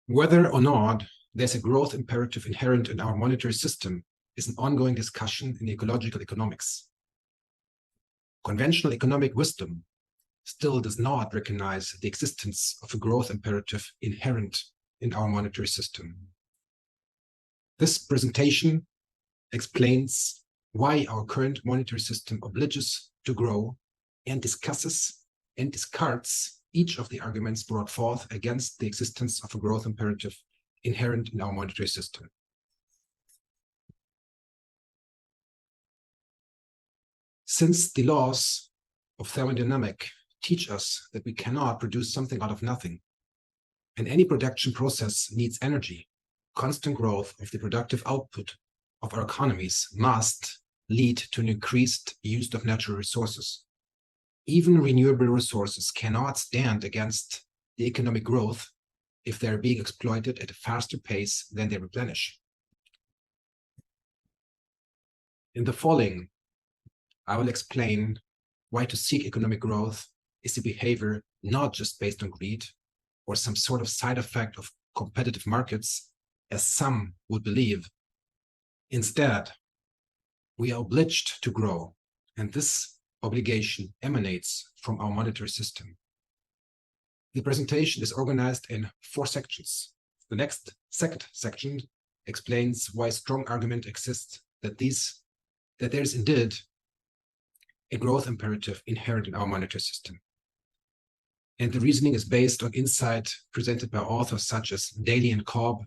Whether or not there's a growth imperative inherent in our monetary system is an ongoing discussion in ecological economics. Conventional economic wisdom still does not recognize the existence of a growth imperative inherent in our monetary system. This presentation explains why our current monetary system obliges to grow and discusses and discards each of the arguments brought forth against the existence of a growth imperative inherent in our monetary system. Since the laws of thermodynamics teach us that we cannot produce something out of nothing, and any production process needs energy, constant growth of the productive output of our economies must lead to an increased use of natural resources. Even renewable resources cannot stand against the economic growth if they are being exploited at a faster pace than they replenish. In the following, I will explain why to seek economic growth is a behavior not just based on greed or some sort of side effect of competitive markets, as some would believe. Instead, we are obliged to grow, and this obligation emanates from our monetary system. The presentation is organized in 4 sections. The second section explains why strong argument exists that there is indeed a growth imperative inherent in our monetary system. And the reasoning is based on insight presented by authors such as Daly and Cobb,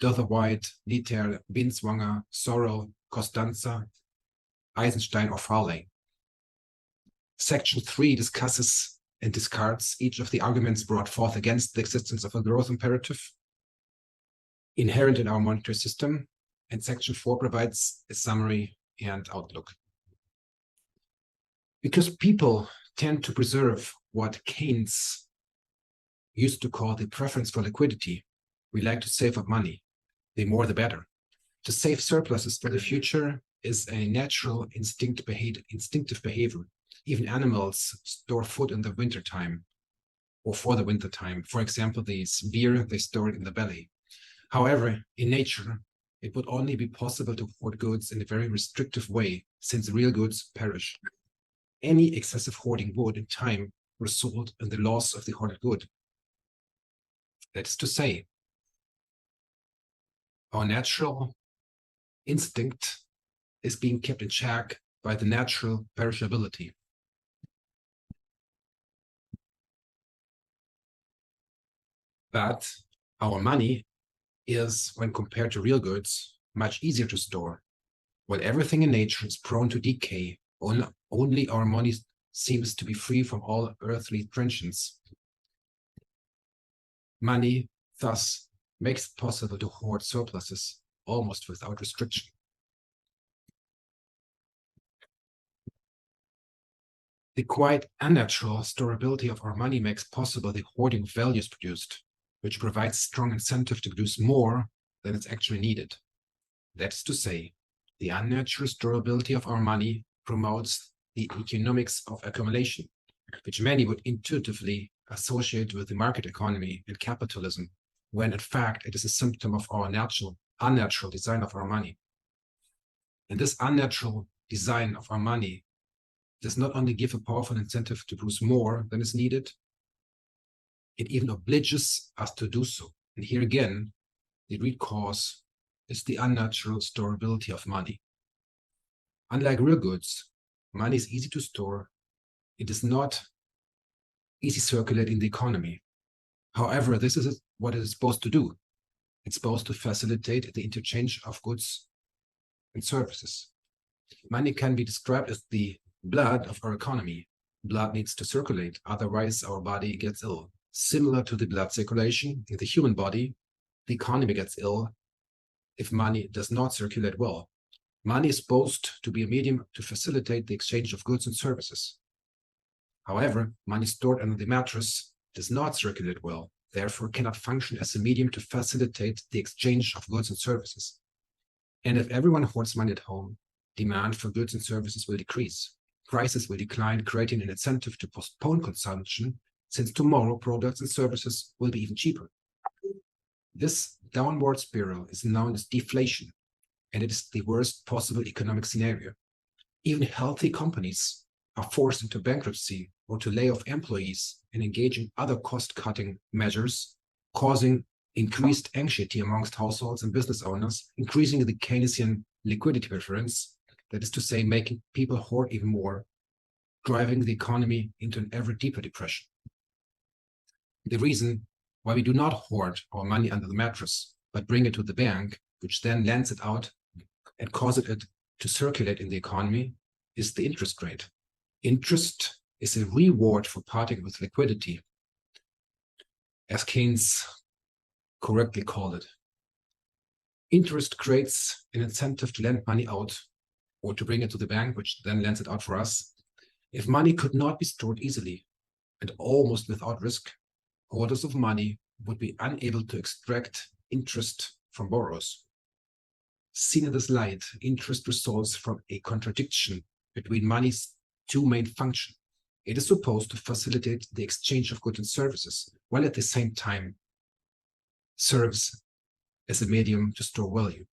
White, Dieter, Binswanger, Sorrell, Costanza, Eisenstein, or Farley. Section 3 discusses and discards each of the arguments brought forth against the existence of a growth imperative inherent in our monetary system, and Section 4 provides a summary and outlook. Because people tend to preserve what Keynes used to call the preference for liquidity, we like to save up money. The more the better. To save surpluses for the future is a natural instinctive behavior. Even animals store food in the wintertime or for the wintertime. For example, these beer, they store it in the belly. However, in nature, it would only be possible to hoard goods in a very restrictive way, since real goods perish. Any excessive hoarding would, in time, result in the loss of the hoarded good. That is to say, our natural instinct is being kept in check by the natural perishability. But our money is, when compared to real goods, much easier to store. While everything in nature is prone to decay, only our money seems to be free from all earthly transience. Money, thus, makes it possible to hoard surpluses almost without restriction. The quite unnatural storability of our money makes possible the hoarding of values produced, which provides strong incentive to produce more than is actually needed. That is to say, the unnatural storability of our money promotes the economics of accumulation, which many would intuitively associate with the market economy and capitalism, when in fact it is a symptom of our unnatural design of our money. And this unnatural design of our money does not only give a powerful incentive to produce more than is needed, it even obliges us to do so. And here again, the root cause is the unnatural storability of money. Unlike real goods, money is easy to store. It is not easy to circulate in the economy. However, this is what it is supposed to do. It's supposed to facilitate the interchange of goods and services. Money can be described as the blood of our economy. Blood needs to circulate, otherwise our body gets ill. Similar to the blood circulation in the human body, the economy gets ill if money does not circulate well. Money is supposed to be a medium to facilitate the exchange of goods and services. However, money stored under the mattress does not circulate well, therefore cannot function as a medium to facilitate the exchange of goods and services. And if everyone hoards money at home, demand for goods and services will decrease. Prices will decline, creating an incentive to postpone consumption, since tomorrow products and services will be even cheaper. This downward spiral is known as deflation, and it is the worst possible economic scenario. Even healthy companies are forced into bankruptcy or to lay off employees and engage in other cost-cutting measures, causing increased anxiety amongst households and business owners, increasing the Keynesian liquidity preference, that is to say, making people hoard even more, driving the economy into an ever deeper depression. The reason why we do not hoard our money under the mattress, but bring it to the bank, which then lends it out and causes it to circulate in the economy, is the interest rate. Interest is a reward for parting with liquidity, as Keynes correctly called it. Interest creates an incentive to lend money out or to bring it to the bank, which then lends it out for us. If money could not be stored easily and almost without risk, holders of money would be unable to extract interest from borrowers. Seen in this light, interest results from a contradiction between money's two main functions. It is supposed to facilitate the exchange of goods and services, while at the same time serves as a medium to store value.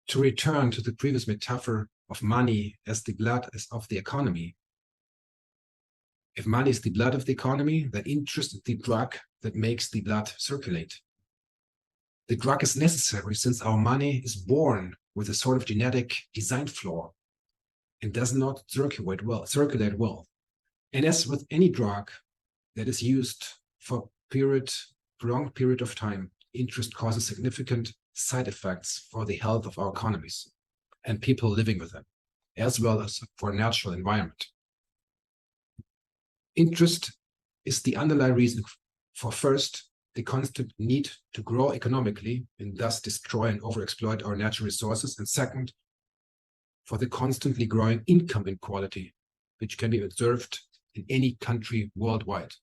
To return to the previous metaphor of money as the blood of the economy, if money is the blood of the economy, then interest is the drug that makes the blood circulate. The drug is necessary since our money is born with a sort of genetic design flaw and does not circulate well. And as with any drug that is used for prolonged period of time, interest causes significant side effects for the health of our economies and people living with them, as well as for natural environment. Interest is the underlying reason for, first, the constant need to grow economically and thus destroy and overexploit our natural resources, and second, for the constantly growing income inequality, which can be observed in any country worldwide.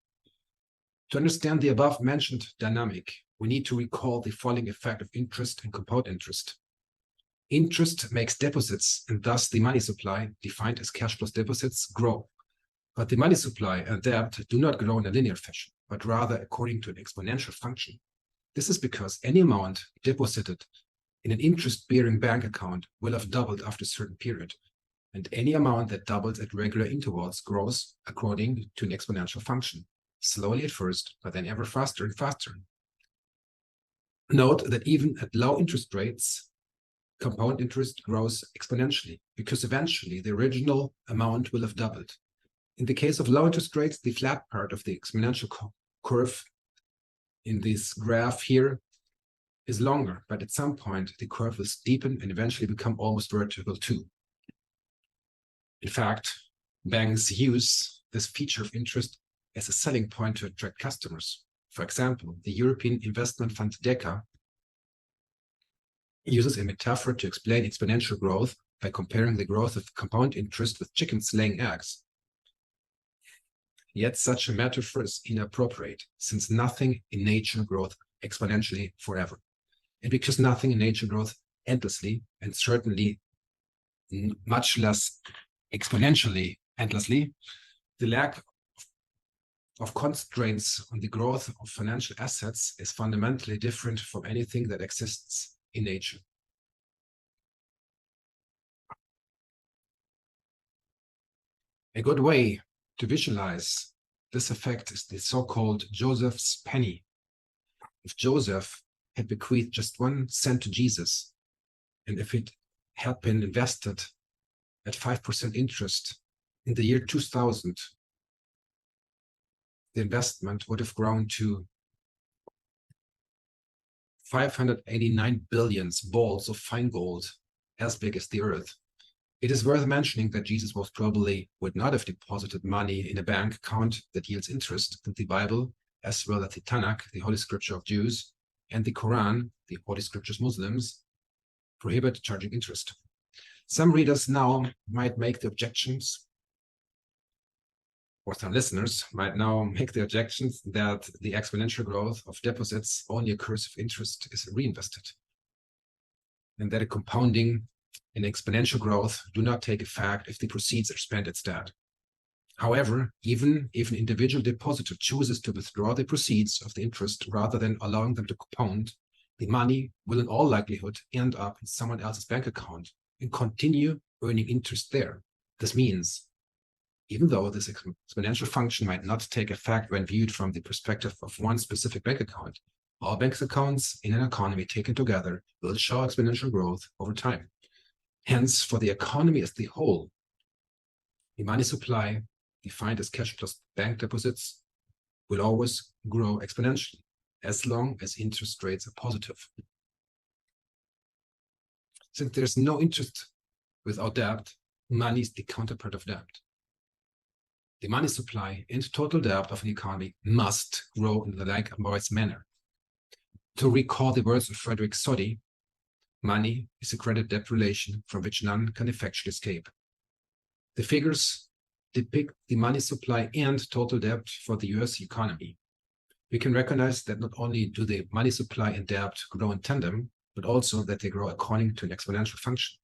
To understand the above-mentioned dynamic, we need to recall the following effect of interest and compound interest. Interest makes deposits, and thus the money supply, defined as cash plus deposits, grow. But the money supply and debt do not grow in a linear fashion, but rather according to an exponential function. This is because any amount deposited in an interest-bearing bank account will have doubled after a certain period, and any amount that doubles at regular intervals grows according to an exponential function, slowly at first, but then ever faster and faster. Note that even at low interest rates, compound interest grows exponentially, because eventually the original amount will have doubled. In the case of low interest rates, the flat part of the exponential curve in this graph here is longer, but at some point the curve will steepen and eventually become almost vertical too. In fact, banks use this feature of interest as a selling point to attract customers. For example, the European investment fund DECA uses a metaphor to explain exponential growth by comparing the growth of compound interest with chickens laying eggs. Yet such a metaphor is inappropriate, since nothing in nature grows exponentially forever. And because nothing in nature grows endlessly, and certainly much less exponentially endlessly, the lack of constraints on the growth of financial assets is fundamentally different from anything that exists in nature. A good way to visualize this effect is the so-called Joseph's penny. If Joseph had bequeathed just 1 cent to Jesus, and if it had been invested at 5% interest in the year 2000, the investment would have grown to 589 billion balls of fine gold, as big as the earth. It is worth mentioning that Jesus most probably would not have deposited money in a bank account that yields interest, and the Bible, as well as the Tanakh, the Holy Scripture of Jews, and the Quran, the Holy Scriptures of Muslims, prohibit charging interest. Some readers now might make the objections, or some listeners might now make the objections that the exponential growth of deposits only occurs if interest is reinvested, and that a compounding and exponential growth do not take effect if the proceeds are spent instead. However, even if an individual depositor chooses to withdraw the proceeds of the interest rather than allowing them to compound, the money will in all likelihood end up in someone else's bank account and continue earning interest there. This means, even though this exponential function might not take effect when viewed from the perspective of one specific bank account, all bank accounts in an economy taken together will show exponential growth over time. Hence, for the economy as the whole, the money supply, defined as cash plus bank deposits, will always grow exponentially as long as interest rates are positive. Since there's no interest without debt, money is the counterpart of debt. The money supply and total debt of an economy must grow in the likewise manner. To recall the words of Frederick Soddy, money is a credit-debt relation from which none can effectually escape. The figures depict the money supply and total debt for the US economy. We can recognize that not only do the money supply and debt grow in tandem, but also that they grow according to an exponential function.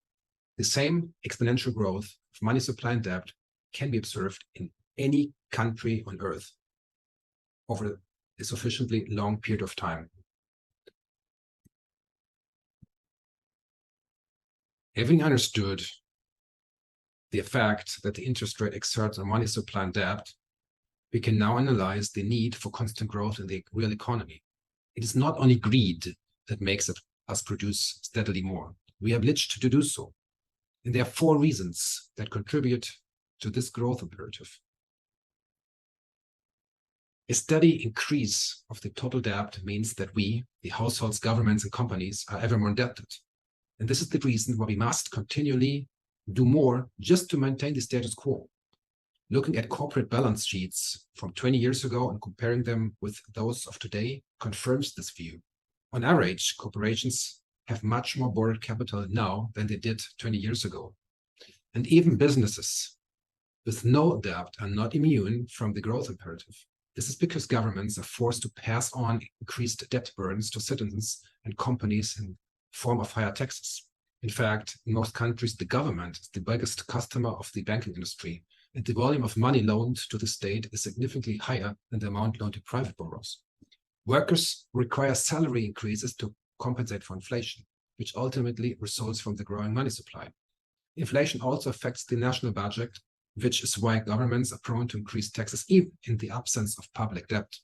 The same exponential growth of money supply and debt can be observed in any country on Earth over a sufficiently long period of time. Having understood the effect that the interest rate exerts on money supply and debt, we can now analyze the need for constant growth in the real economy. It is not only greed that makes us produce steadily more. We are obliged to do so. And there are 4 reasons that contribute to this growth imperative. A steady increase of the total debt means that we, the households, governments, and companies, are ever more indebted. And this is the reason why we must continually do more just to maintain the status quo. Looking at corporate balance sheets from 20 years ago and comparing them with those of today confirms this view. On average, corporations have much more borrowed capital now than they did 20 years ago. And even businesses with no debt are not immune from the growth imperative. This is because governments are forced to pass on increased debt burdens to citizens and companies in form of higher taxes. In fact, in most countries, the government is the biggest customer of the banking industry, and the volume of money loaned to the state is significantly higher than the amount loaned to private borrowers. Workers require salary increases to compensate for inflation, which ultimately results from the growing money supply. Inflation also affects the national budget, which is why governments are prone to increase taxes even in the absence of public debt.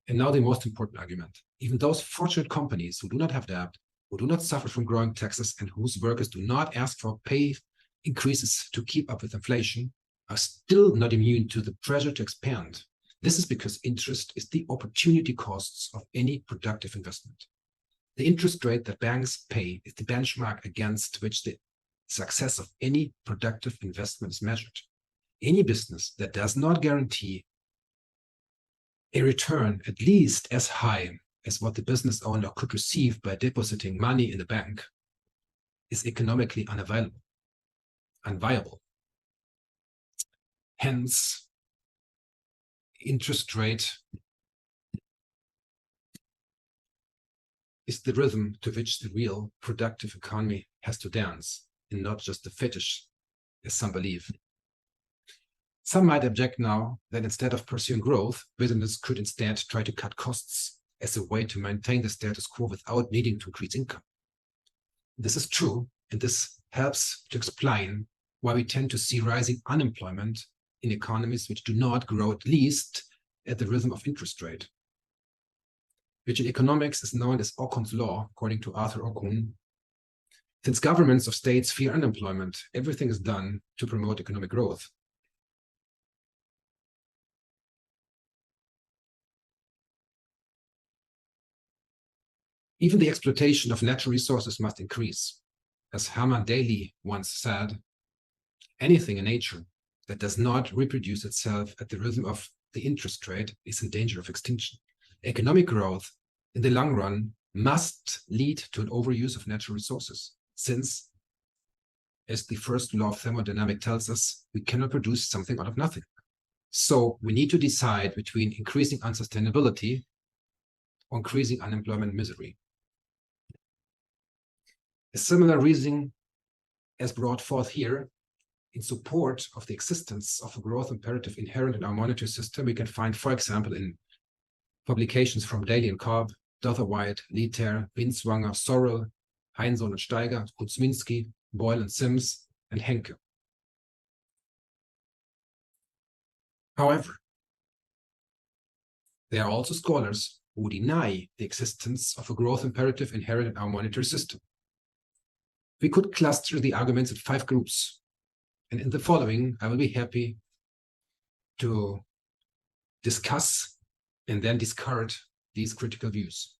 And now the most important argument. Even those fortunate companies who do not have debt, who do not suffer from growing taxes, and whose workers do not ask for pay increases to keep up with inflation, are still not immune to the pressure to expand. This is because interest is the opportunity costs of any productive investment. The interest rate that banks pay is the benchmark against which the success of any productive investment is measured. Any business that does not guarantee a return at least as high as what the business owner could receive by depositing money in the bank is economically unviable. Hence, interest rate is the rhythm to which the real productive economy has to dance, and not just the fetish, as some believe. Some might object now that instead of pursuing growth, businesses could instead try to cut costs as a way to maintain the status quo without needing to increase income. This is true, and this helps to explain why we tend to see rising unemployment in economies which do not grow at least at the rhythm of interest rate, which in economics is known as Okun's law, according to Arthur Okun. Since governments of states fear unemployment, everything is done to promote economic growth. Even the exploitation of natural resources must increase. As Herman Daly once said, anything in nature that does not reproduce itself at the rhythm of the interest rate is in danger of extinction. Economic growth in the long run must lead to an overuse of natural resources, since, as the first law of thermodynamics tells us, we cannot produce something out of nothing. So we need to decide between increasing unsustainability or increasing unemployment misery. A similar reasoning as brought forth here in support of the existence of a growth imperative inherent in our monetary system, we can find, for example, in publications from Daly and Cobb, Dothawhite, Leiter, Binswanger, Sorrell, Heinsohn and Steiger, Kuzminski, Boyle and Sims, and Henke. However, there are also scholars who deny the existence of a growth imperative inherent in our monetary system. We could cluster the arguments in 5 groups, and in the following, I will be happy to discuss and then discard these critical views.